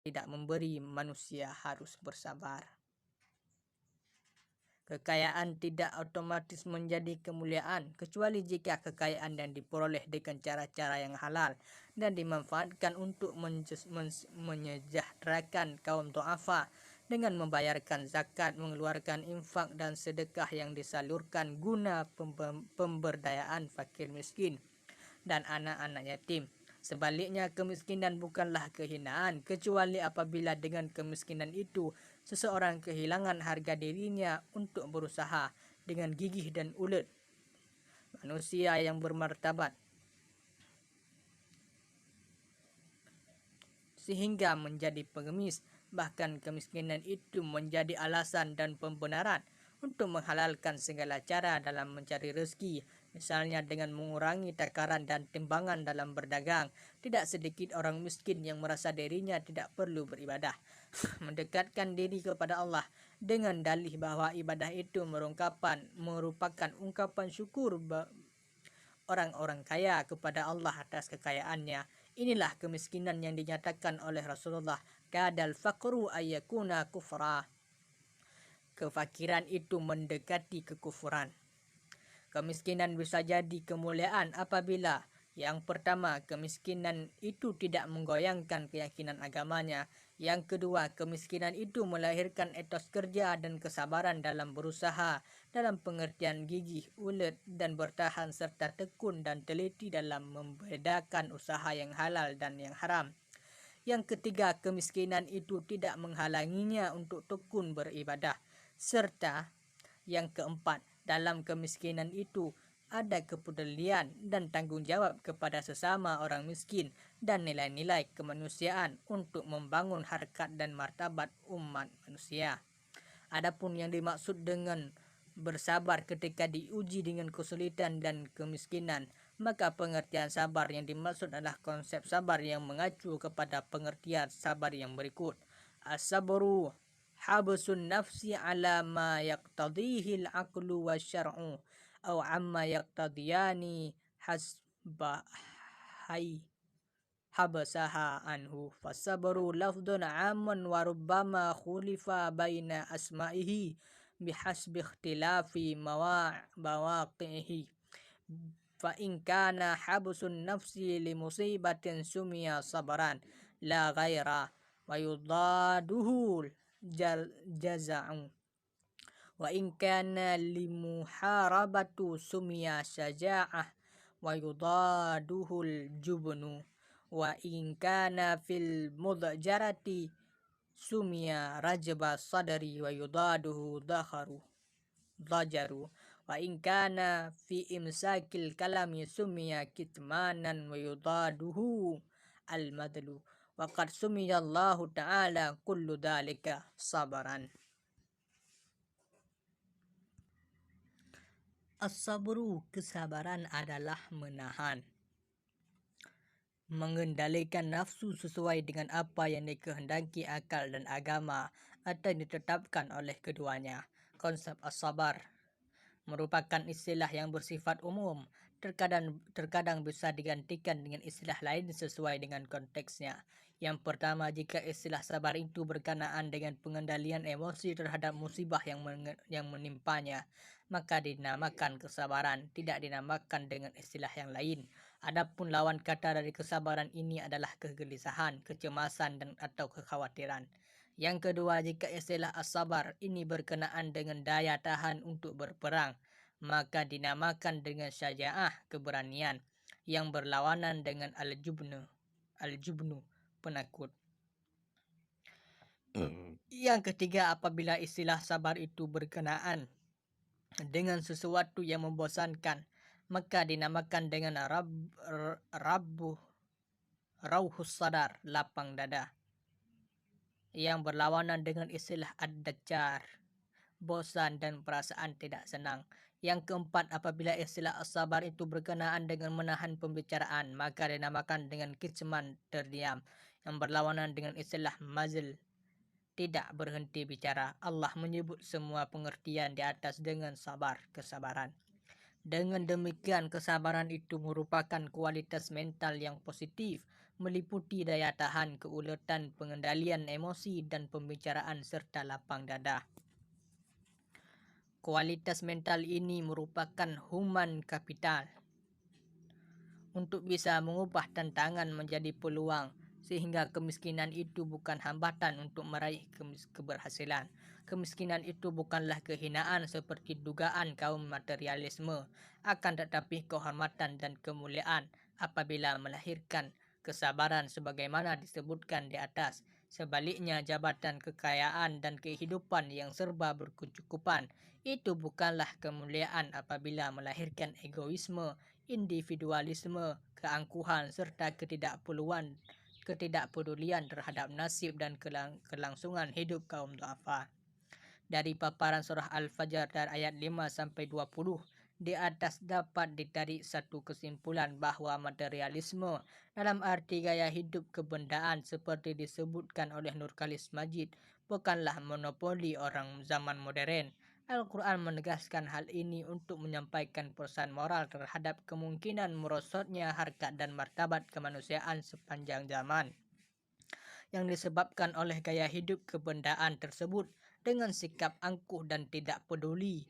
tidak memberi manusia harus bersabar. Kekayaan tidak otomatis menjadi kemuliaan, kecuali jika kekayaan yang diperoleh dengan cara-cara yang halal dan dimanfaatkan untuk menyejahterakan kaum du'afa dengan membayarkan zakat, mengeluarkan infak dan sedekah yang disalurkan guna pemberdayaan fakir miskin dan anak-anak yatim. Sebaliknya, kemiskinan bukanlah kehinaan, kecuali apabila dengan kemiskinan itu seseorang kehilangan harga dirinya untuk berusaha dengan gigih dan ulet. Manusia yang bermartabat sehingga menjadi pengemis, bahkan kemiskinan itu menjadi alasan dan pembenaran untuk menghalalkan segala cara dalam mencari rezeki, misalnya dengan mengurangi takaran dan timbangan dalam berdagang. Tidak sedikit orang miskin yang merasa dirinya tidak perlu beribadah, mendekatkan diri kepada Allah dengan dalih bahwa ibadah itu merupakan ungkapan syukur orang-orang kaya kepada Allah atas kekayaannya. Inilah kemiskinan yang dinyatakan oleh Rasulullah, kadal faqru ayyakuna kufra. Kefakiran itu mendekati kekufuran. Kemiskinan bisa jadi kemuliaan apabila yang pertama, kemiskinan itu tidak menggoyangkan keyakinan agamanya. Yang kedua, kemiskinan itu melahirkan etos kerja dan kesabaran dalam berusaha, dalam pengertian gigih, ulet, dan bertahan serta tekun dan teliti dalam membedakan usaha yang halal dan yang haram. Yang ketiga, kemiskinan itu tidak menghalanginya untuk tekun beribadah. Serta yang keempat, dalam kemiskinan itu ada kepedulian dan tanggung jawab kepada sesama orang miskin dan nilai-nilai kemanusiaan untuk membangun harkat dan martabat umat manusia. Adapun yang dimaksud dengan bersabar ketika diuji dengan kesulitan dan kemiskinan, maka pengertian sabar yang dimaksud adalah konsep sabar yang mengacu kepada pengertian sabar yang berikut. As-sabru habsun nafsi ala ma yaqtadihi al-aqlu wa syar'u aw amma yaqtadiyani habasaha anhu. Fasabru lafdun amun wa rubbama khulifa baina asma'ihi bihasbi ikhtilafi mawaqi'ihi. Fa in kana habsun nafsi li musibatin sumiya sabran la ghaira wa yudaduhu jaza'u. Wa in kana limuharabatu sumiya syaja'ah wa yudaduhul jubnu. Wa in kana fil mudjarati sumiya rajba sadri wa yudaduhu dhajaru. Wa in kana fi imsakil kalami sumiya kitmanan wa yudaduhu al-madlu. Wa qad sumiya Allah ta'ala kullu dhalika sabaran. As-sabru, kesabaran adalah menahan, mengendalikan nafsu sesuai dengan apa yang dikehendaki akal dan agama atau yang ditetapkan oleh keduanya. Konsep as-sabar merupakan istilah yang bersifat umum, terkadang bisa digantikan dengan istilah lain sesuai dengan konteksnya. Yang pertama, jika istilah sabar itu berkenaan dengan pengendalian emosi terhadap musibah yang menimpanya, maka dinamakan kesabaran, tidak dinamakan dengan istilah yang lain. Adapun lawan kata dari kesabaran ini adalah kegelisahan, kecemasan, dan atau kekhawatiran. Yang kedua, jika istilah as-sabar ini berkenaan dengan daya tahan untuk berperang, maka dinamakan dengan syaja'ah, keberanian, yang berlawanan dengan al-jubnu, penakut. Yang ketiga, apabila istilah sabar itu berkenaan dengan sesuatu yang membosankan, maka dinamakan dengan rauhus sadar, lapang dada, yang berlawanan dengan istilah ad-dajjar, bosan dan perasaan tidak senang. Yang keempat, apabila istilah as-sabar itu berkenaan dengan menahan pembicaraan, maka dinamakan dengan kitman, terdiam, yang berlawanan dengan istilah mazl, tidak berhenti bicara. Allah menyebut semua pengertian di atas dengan sabar, kesabaran. Dengan demikian, kesabaran itu merupakan kualitas mental yang positif, meliputi daya tahan, keuletan, pengendalian emosi, dan pembicaraan serta lapang dada. Kualitas mental ini merupakan human capital untuk bisa mengubah tantangan menjadi peluang, sehingga kemiskinan itu bukan hambatan untuk meraih keberhasilan. Kemiskinan itu bukanlah kehinaan seperti dugaan kaum materialisme, akan tetapi kehormatan dan kemuliaan apabila melahirkan kesabaran sebagaimana disebutkan di atas. Sebaliknya, jabatan, kekayaan, dan kehidupan yang serba berkecukupan itu bukanlah kemuliaan apabila melahirkan egoisme, individualisme, keangkuhan, serta ketidakpedulian terhadap nasib dan kelangsungan hidup kaum duafa. Dari paparan surah Al-Fajr dari ayat 5-20 di atas dapat ditarik satu kesimpulan bahawa materialisme dalam arti gaya hidup kebendaan seperti disebutkan oleh Nurkhalis Majid bukanlah monopoli orang zaman modern. Al-Quran menegaskan hal ini untuk menyampaikan pesan moral terhadap kemungkinan merosotnya harkat dan martabat kemanusiaan sepanjang zaman yang disebabkan oleh gaya hidup kebendaan tersebut dengan sikap angkuh dan tidak peduli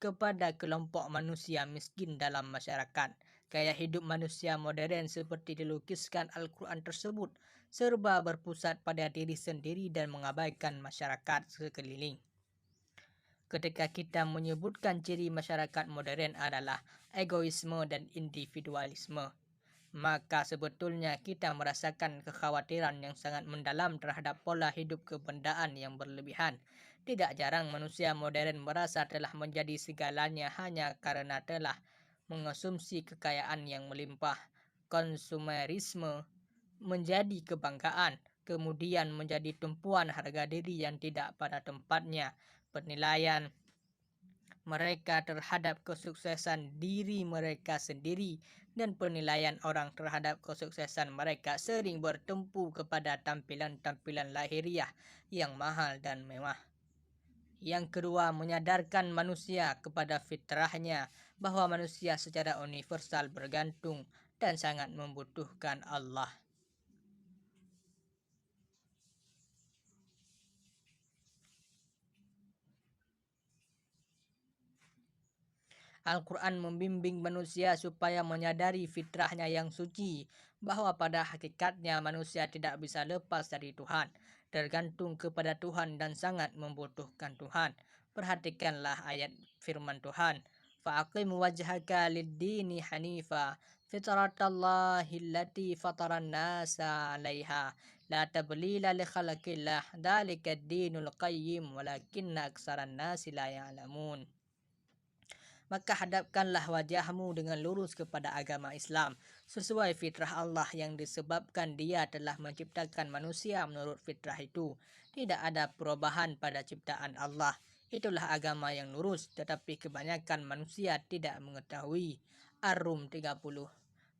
kepada kelompok manusia miskin dalam masyarakat. Gaya hidup manusia modern seperti dilukiskan Al-Quran tersebut serba berpusat pada diri sendiri dan mengabaikan masyarakat sekeliling. Ketika kita menyebutkan ciri masyarakat modern adalah egoisme dan individualisme, maka sebetulnya kita merasakan kekhawatiran yang sangat mendalam terhadap pola hidup kebendaan yang berlebihan. Tidak jarang manusia modern merasa telah menjadi segalanya hanya karena telah mengonsumsi kekayaan yang melimpah. Konsumerisme menjadi kebanggaan, kemudian menjadi tumpuan harga diri yang tidak pada tempatnya. Penilaian mereka terhadap kesuksesan diri mereka sendiri dan penilaian orang terhadap kesuksesan mereka sering bertumpu kepada tampilan-tampilan lahiriah yang mahal dan mewah. Yang kedua, menyadarkan manusia kepada fitrahnya bahawa manusia secara universal bergantung dan sangat membutuhkan Allah. Al-Quran membimbing manusia supaya menyadari fitrahnya yang suci, bahawa pada hakikatnya manusia tidak bisa lepas dari Tuhan, tergantung kepada Tuhan dan sangat membutuhkan Tuhan. Perhatikanlah ayat firman Tuhan. Fa'aqim wajhaka lid-dini hanifa fitratallahi allati fataran nasa 'alaiha la tablila li khalqillah dzalika ad-dinul qayyim walakinna aksaran nasi la ya'lamun. Maka hadapkanlah wajahmu dengan lurus kepada agama Islam sesuai fitrah Allah yang disebabkan Dia telah menciptakan manusia menurut fitrah itu. Tidak ada perubahan pada ciptaan Allah. Itulah agama yang lurus, tetapi kebanyakan manusia tidak mengetahui. Ar-Rum 30.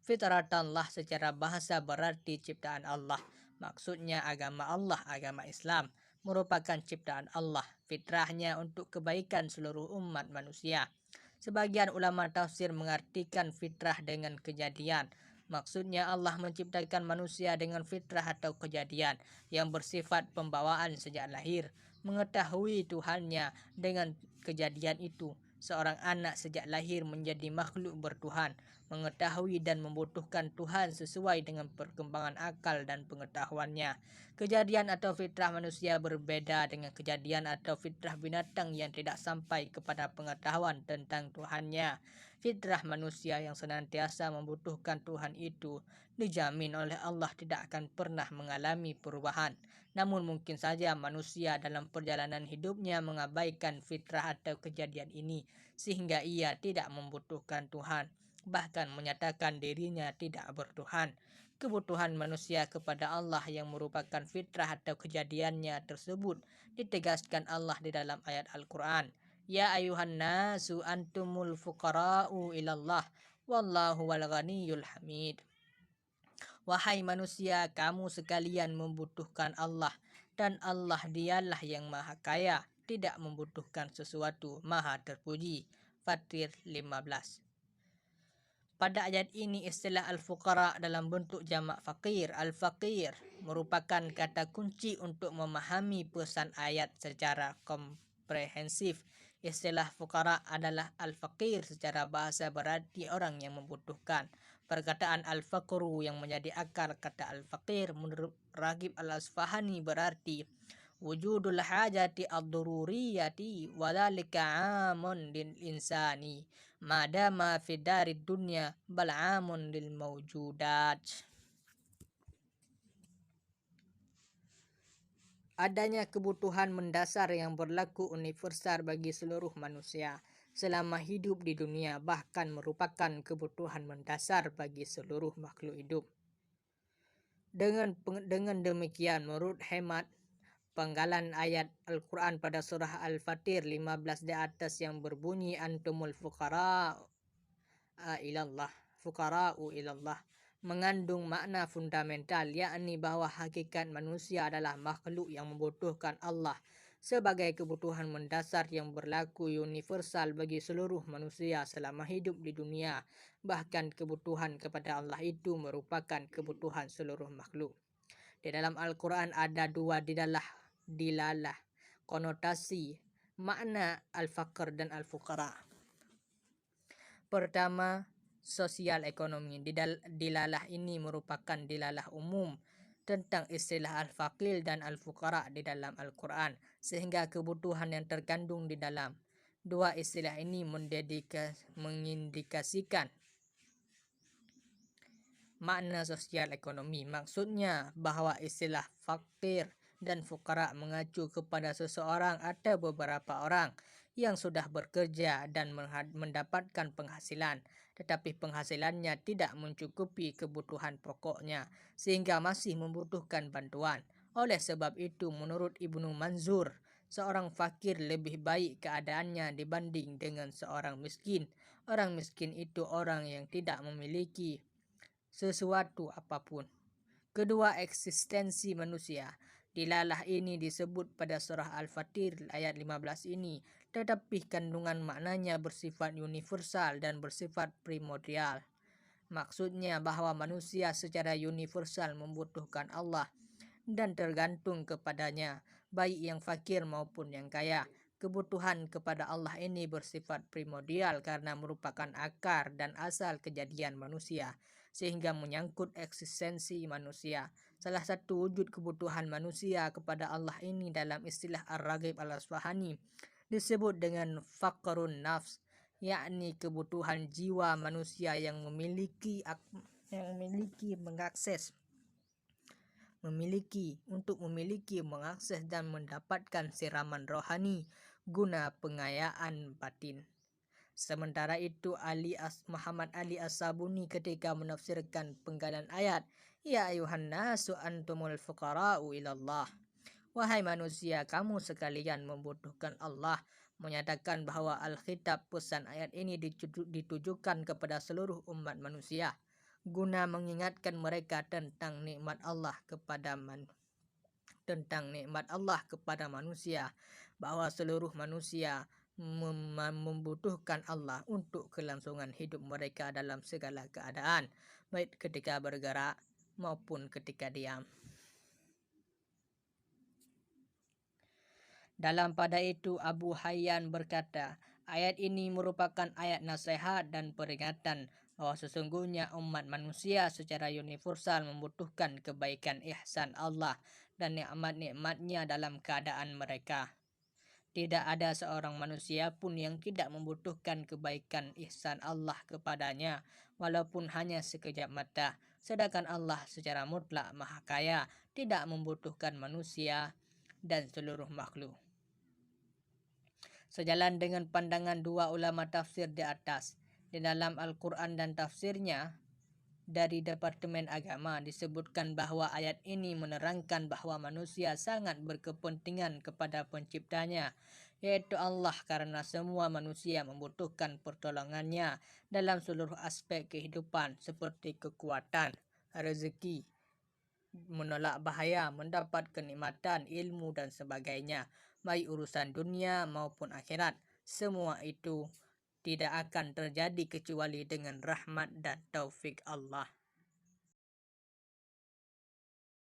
Fitratallah secara bahasa berarti ciptaan Allah. Maksudnya agama Allah, agama Islam, merupakan ciptaan Allah. Fitrahnya untuk kebaikan seluruh umat manusia. Sebagian ulama tafsir mengartikan fitrah dengan kejadian. Maksudnya Allah menciptakan manusia dengan fitrah atau kejadian yang bersifat pembawaan sejak lahir. Mengetahui Tuhannya dengan kejadian itu. Seorang anak sejak lahir menjadi makhluk bertuhan, mengetahui dan membutuhkan Tuhan sesuai dengan perkembangan akal dan pengetahuannya. Kejadian atau fitrah manusia berbeda dengan kejadian atau fitrah binatang yang tidak sampai kepada pengetahuan tentang Tuhannya. Fitrah manusia yang senantiasa membutuhkan Tuhan itu dijamin oleh Allah tidak akan pernah mengalami perubahan. Namun mungkin saja manusia dalam perjalanan hidupnya mengabaikan fitrah atau kejadian ini sehingga ia tidak membutuhkan Tuhan, bahkan menyatakan dirinya tidak bertuhan. Kebutuhan manusia kepada Allah yang merupakan fitrah atau kejadiannya tersebut ditegaskan Allah di dalam ayat Al-Quran. Ya ayuhan nasu antumul fuqara'u ilallah wallahu wal ghaniyul hamid. Wahai manusia, kamu sekalian membutuhkan Allah dan Allah dialah yang maha kaya, tidak membutuhkan sesuatu, maha terpuji. Fatir 15. Pada ayat ini istilah al-fuqara dalam bentuk jamak fakir, al-faqir, merupakan kata kunci untuk memahami pesan ayat secara komprehensif. Istilah fuqara adalah al-faqir secara bahasa berarti orang yang membutuhkan. Perkataan al-faqru yang menjadi akar kata al-faqir menurut Raghib al-Asfahani berarti wujudul hajati ad-dururiyati wadhalika amun lil insani madama fi darid dunya bal amun lil mawjudat. Adanya kebutuhan mendasar yang berlaku universal bagi seluruh manusia selama hidup di dunia, bahkan merupakan kebutuhan mendasar bagi seluruh makhluk hidup. Dengan demikian, menurut hemat penggalan ayat Al-Quran pada surah Al-Fatir 15 di atas yang berbunyi antumul fuqara'u ilallah mengandung makna fundamental, yakni bahwa hakikat manusia adalah makhluk yang membutuhkan Allah sebagai kebutuhan mendasar yang berlaku universal bagi seluruh manusia selama hidup di dunia. Bahkan kebutuhan kepada Allah itu merupakan kebutuhan seluruh makhluk. Di dalam Al-Quran ada dua dilalah konotasi makna al-faqr dan al-fuqara. Pertama, sosial ekonomi. Dilalah ini merupakan dilalah umum tentang istilah al-faqir dan al-fuqara di dalam Al-Quran, sehingga kebutuhan yang terkandung di dalam dua istilah ini mengindikasikan makna sosial ekonomi. Maksudnya bahwa istilah fakir dan fukara mengacu kepada seseorang atau beberapa orang yang sudah bekerja dan mendapatkan penghasilan, tetapi penghasilannya tidak mencukupi kebutuhan pokoknya sehingga masih membutuhkan bantuan. Oleh sebab itu, menurut Ibnu Manzur, seorang fakir lebih baik keadaannya dibanding dengan seorang miskin. Orang miskin itu orang yang tidak memiliki sesuatu apapun. Kedua, eksistensi manusia. Dilalah ini disebut pada surah Al-Fatir ayat 15 ini, tetapi kandungan maknanya bersifat universal dan bersifat primordial. Maksudnya bahwa manusia secara universal membutuhkan Allah dan tergantung kepadanya, baik yang fakir maupun yang kaya. Kebutuhan kepada Allah ini bersifat primordial karena merupakan akar dan asal kejadian manusia, sehingga menyangkut eksistensi manusia. Salah satu wujud kebutuhan manusia kepada Allah ini dalam istilah Ar-Raghib Al-Asfahani disebut dengan faqrun nafs, yakni kebutuhan jiwa manusia yang memiliki mengakses dan mendapatkan siraman rohani guna pengayaan batin. Sementara itu, Muhammad Ali As-Sabuni ketika menafsirkan penggalan ayat, Ya ayuhan nasu antumul fuqara'u ilallah, wahai manusia, kamu sekalian membutuhkan Allah, menyatakan bahwa Alkitab pesan ayat ini ditujukan kepada seluruh umat manusia guna mengingatkan mereka tentang nikmat Allah kepada manusia, bahwa seluruh manusia membutuhkan Allah untuk kelangsungan hidup mereka dalam segala keadaan, baik ketika bergerak maupun ketika diam. Dalam pada itu, Abu Hayyan berkata, ayat ini merupakan ayat nasihat dan peringatan bahwa sesungguhnya umat manusia secara universal membutuhkan kebaikan ihsan Allah dan nikmat-nikmatnya dalam keadaan mereka. Tidak ada seorang manusia pun yang tidak membutuhkan kebaikan ihsan Allah kepadanya, walaupun hanya sekejap mata. Sedangkan Allah secara mutlak maha kaya, tidak membutuhkan manusia dan seluruh makhluk. Sejalan dengan pandangan dua ulama tafsir di atas, di dalam Al-Quran dan tafsirnya dari Departemen Agama disebutkan bahwa ayat ini menerangkan bahwa manusia sangat berkepentingan kepada penciptanya, yaitu Allah, karena semua manusia membutuhkan pertolongannya dalam seluruh aspek kehidupan seperti kekuatan, rezeki, menolak bahaya, mendapat kenikmatan, ilmu dan sebagainya, baik urusan dunia maupun akhirat. Semua itu tidak akan terjadi kecuali dengan rahmat dan taufik Allah.